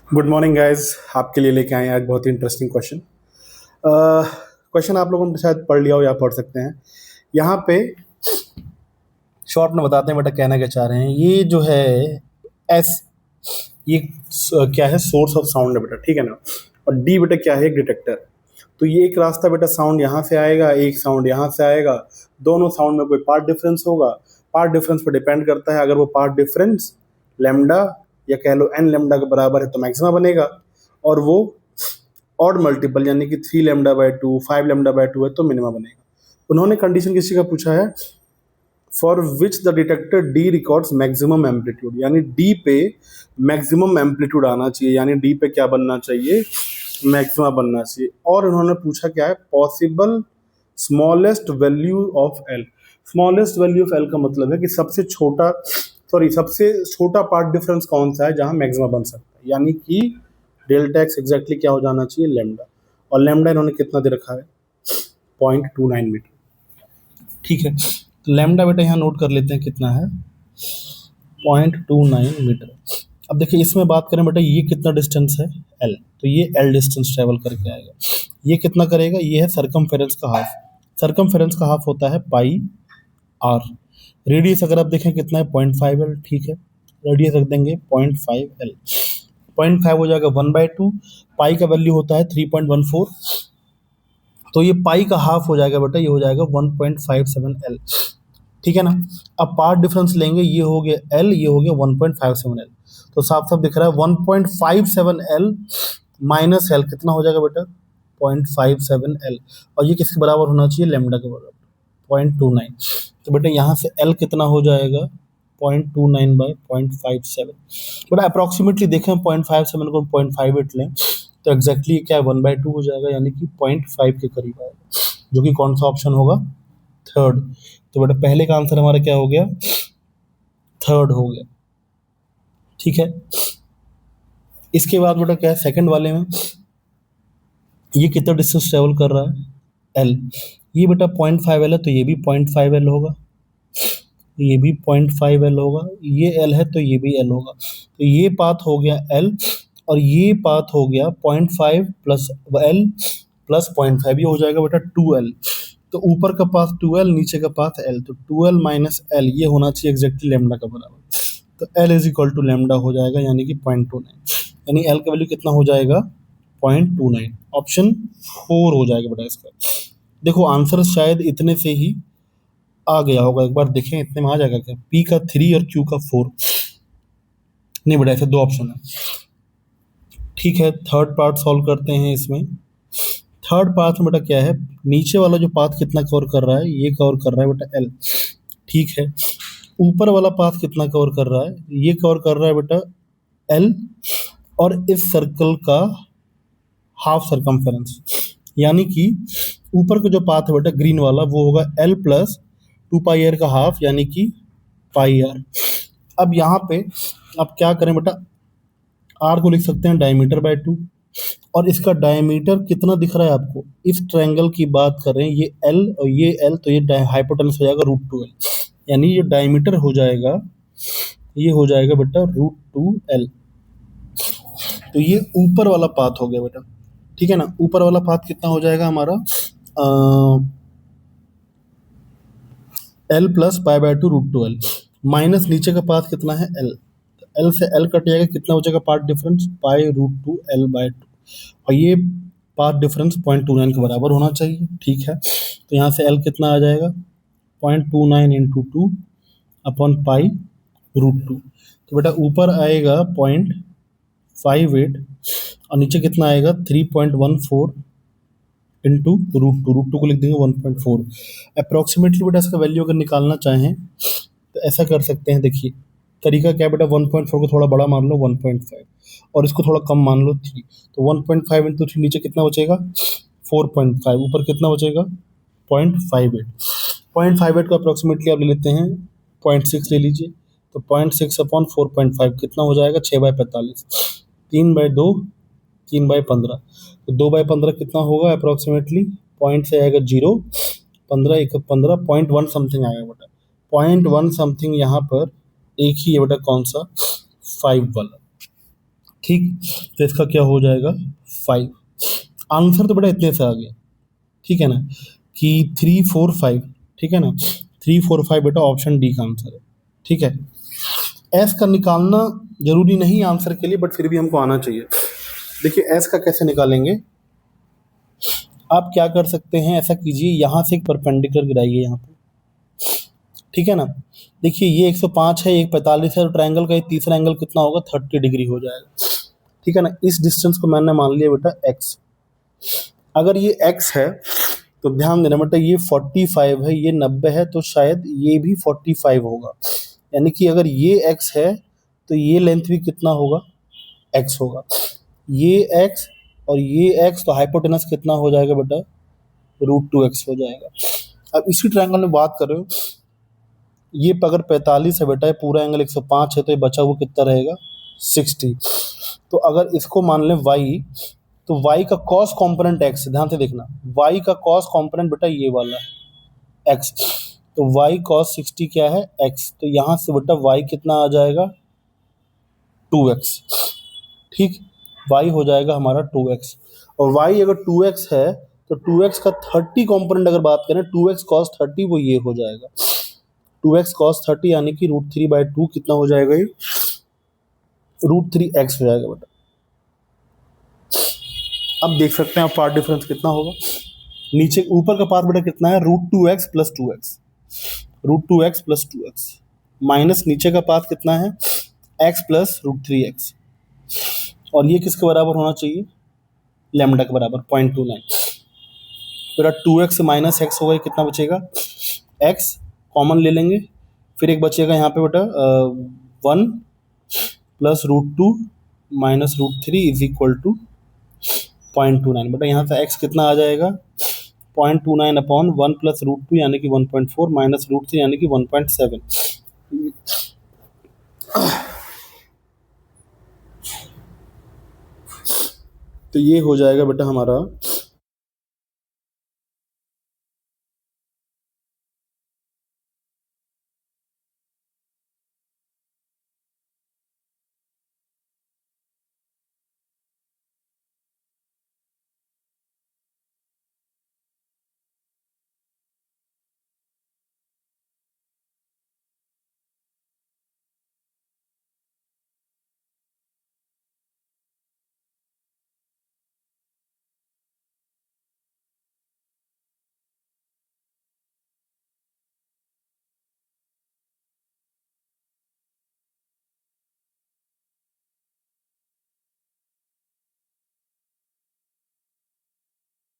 Good morning guys. आपके लिए लेके आए हैं आज बहुत ही इंटरेस्टिंग क्वेश्चन। क्वेश्चन आप लोगों ने शायद पढ़ लिया हो या पढ़ सकते हैं। यहाँ पे शॉर्ट में बताते हैं बेटा कहना क्या चाह रहे हैं। ये जो है एस, ये क्या है, सोर्स ऑफ साउंड है बेटा, ठीक है ना। और डी बेटा क्या है, एक डिटेक्टर। तो ये एक रास्ता बेटा साउंड यहाँ से आएगा, एक साउंड यहाँ से आएगा। दोनों साउंड में कोई पार्ट डिफरेंस होगा। पार्ट डिफरेंस पर डिपेंड करता है, अगर वो पार्ट डिफरेंस लेमडा या कह लो एन लेमडा के बराबर है तो मैक्सिमा बनेगा, और वो ऑड मल्टीपल यानी कि 3 λ/2 5 λ/2 है तो मिनिमा बनेगा। उन्होंने कंडीशन किसी का पूछा है, for which the detector D records maximum amplitude, यानी डी पे मैक्सिमम एम्पलीट्यूड आना चाहिए, यानी डी पे क्या बनना चाहिए, मैक्सिमा बनना चाहिए। और उन्होंने पूछा क्या है, possible smallest value of L. Smallest value of L का मतलब है कि सबसे छोटा पार्ट डिफरेंस कौन सा है जहां मैक्सिमा बन सकता है, यानी कि डेल्टा एक्स एग्जैक्टली क्या हो जाना चाहिए, लेमडा। और लेमडा इन्होंने कितना दे रखा है, 0.29 मीटर, ठीक है। तो लेमडा बेटा यहाँ नोट कर लेते हैं कितना है, 0.29 मीटर। अब देखिए इसमें बात करें बेटा, ये कितना डिस्टेंस है, एल, तो ये एल डिस्टेंस ट्रेवल करके आएगा। ये कितना करेगा, ये है सरकमफेरेंस का हाफ। सरकमफेरेंस का हाफ होता है पाई आर। रेडियस अगर आप देखें कितना है, 0.5 एल, ठीक है। रेडियस रख देंगे 0.5 एल। 0.5 हो जाएगा 1/2। पाई का वैल्यू होता है 3.14, तो ये पाई का हाफ हो जाएगा बेटा, ये हो जाएगा 1.57 एल, ठीक है ना। अब पार्ट डिफरेंस लेंगे, ये हो गया एल, ये हो गया 1.57 एल, तो साफ साफ दिख रहा है 1.57 एल माइनस एल कितना हो जाएगा बेटा, 0.57 एल। और ये किसके बराबर होना चाहिए, लेमडा के बराबर, 0.29। तो बेटा यहाँ से एल कितना हो जाएगा, 0.29/0.57। बट अप्रॉक्सीमेटली देखें 0.57 को 0.58 लें तो एग्जैक्टली क्या है, 1/2 हो जाएगा, यानी कि 0.5 के करीब आएगा, जो कि कौन सा ऑप्शन होगा, थर्ड। तो बेटा पहले का आंसर हमारा क्या हो गया, थर्ड हो गया, ठीक है। इसके बाद बेटा क्या है, सेकंड वाले में ये कितना डिस्टेंस ट्रेवल कर रहा है, एल। ये बेटा 0.5 एल है तो ये भी 0.5 एल होगा, ये भी 0.5 एल होगा, ये एल है तो ये भी एल होगा। तो ये पाथ हो गया एल, और ये पाथ हो गया 0.5 प्लस एल प्लस 0.5, ये हो जाएगा बेटा 2 एल। तो ऊपर का पाथ 2 एल, नीचे का पाथ एल, तो 2 एल माइनस एल ये होना चाहिए एग्जैक्टली लेमडा का बराबर। तो L is equal to lambda हो जाएगा, यानी कि 0.29, यानी एल का वैल्यू कितना हो जाएगा, 0.29। ऑप्शन 4 हो जाएगा बेटा इसका। देखो आंसर शायद इतने से ही आ गया होगा, एक बार देखें इतने में आ जाएगा क्या, पी का 3 और क्यू का 4, नहीं बेटा ऐसे दो ऑप्शन है, ठीक है। थर्ड पार्ट सॉल्व करते हैं इसमें। थर्ड पाथ में बेटा क्या है, नीचे वाला जो पाथ कितना कवर कर रहा है, ये कवर कर रहा है बेटा एल, ठीक है। ऊपर वाला पाथ कितना कवर कर रहा है, ये कवर कर रहा है बेटा एल, और इस सर्कल का हाफ सरकमफेरेंस, यानी कि ऊपर का जो पाथ है बेटा ग्रीन वाला, वो होगा एल प्लस 2 पाई आर का हाफ, यानी कि पाई आर। अब यहाँ पे आप क्या करें बेटा, आर को लिख सकते हैं डायमीटर/2, और इसका डायमीटर कितना दिख रहा है आपको, इस ट्रायंगल की बात कर रहे हैं, ये एल और ये एल, तो ये हाइपोटेनस हो जाएगा √2L, यानी ये डायमीटर हो जाएगा, ये हो जाएगा बेटा √2L। तो ये ऊपर वाला पाथ हो गया बेटा, ठीक है ना। ऊपर वाला पाथ कितना हो जाएगा हमारा, एल प्लस π/2 √2L, माइनस नीचे का पाथ कितना है एल, एल से एल कट जाएगा, कितना हो जाएगा पार्ट डिफरेंस, π√2L/2, और ये पाथ डिफरेंस 0.29 के बराबर होना चाहिए, ठीक है। तो यहाँ से एल कितना आ जाएगा, 0.29 इंटू 2/π√2। तो बेटा ऊपर आएगा 0.58, और नीचे कितना आएगा 3.14 इंटू √2 को लिख देंगे 1.4। अप्रॉक्सीमेटली बेटा इसका वैल्यू अगर निकालना चाहें तो ऐसा कर सकते हैं, देखिए तरीका क्या है बेटा, 1.4 को थोड़ा बड़ा मान लो 1.5, और इसको थोड़ा कम मान लो 3, तो 1.5 इंटू 3 नीचे कितना बचेगा 4.5, ऊपर कितना बचेगा 0.58। 0.58 को अप्रॉक्सीमेटली आप ले लेते हैं 0.6 ले लीजिए, तो 0.6/4.5 कितना हो जाएगा 6/45, 3/2, 3/15, तो 2/15 कितना होगा अप्रॉक्सीमेटली, पॉइंट से आएगा 0, 15 1 15, 0.1 समथिंग आएगा बेटा, 0.1 समथिंग यहाँ पर एक ही है बेटा, कौन सा, 5 वाला, ठीक, तो इसका क्या हो जाएगा 5। आंसर तो बेटा इतने से आ गया, ठीक है ना, कि 3 4 5, ठीक है ना, 3 4 5 बेटा ऑप्शन डी का आंसर है। ठीक है, एस का निकालना जरूरी नहीं आंसर के लिए, बट फिर भी हमको आना चाहिए। देखिए एस का कैसे निकालेंगे, आप क्या कर सकते हैं, ऐसा कीजिए यहाँ से एक परपेंडिकुलर गिराइए यहाँ पे, ठीक है ना। देखिए ये 105 है, एक 45 है, तो ट्रायंगल का ये तीसरा एंगल कितना होगा 30 डिग्री हो जाएगा, ठीक है ना। इस डिस्टेंस को मैंने मान लिया बेटा एक्स। अगर ये एक्स है तो ध्यान देना बेटा, ये 45 है, ये 90 है, तो शायद ये भी 45 होगा। यानी कि अगर ये एक्स है तो ये लेंथ भी कितना होगा, एक्स होगा। ये एक्स और ये एक्स, तो हाइपोटेनस कितना हो जाएगा बेटा, √2x हो जाएगा। अब इसी ट्रायंगल में बात कर रहे हो, ये अगर 45 है बेटा, ये पूरा एंगल 105 है, तो ये बचा हुआ कितना रहेगा 60। तो अगर इसको मान लें y, तो y का cos कंपोनेंट x, ध्यान से देखना, y का cos कंपोनेंट बेटा ये वाला है x, तो y cos 60 क्या है x, तो यहाँ से बेटा y कितना आ जाएगा 2x। ठीक, y हो जाएगा हमारा 2x, और y अगर 2x है तो 2x का 30 कंपोनेंट अगर बात करें, 2x cos 30 वो ये हो जाएगा 2x cos 30, यानी कि √3/2 कितना हो जाएगा, ये √3x हो जाएगा बेटा। अब देख सकते हैं आप पार्ट डिफरेंस कितना होगा, नीचे ऊपर का पार्ट बेटा कितना है √2x + 2x, √2x + 2x, minus नीचे का पार्ट कितना है x + √3x, और ये किसके बराबर होना चाहिए, लैम्डा के बराबर 0.29। बेटा 2x से माइनस एक्स होगा, कितना बचेगा x, कॉमन ले लेंगे, फिर एक बचेगा यहाँ पे बेटा 1 + √2 - √3 = 0.29। बेटा यहाँ से x कितना आ जाएगा 0.29/1 + √2 यानी कि 1.4 - √3 यानी कि 1.7। तो ये हो जाएगा बेटा हमारा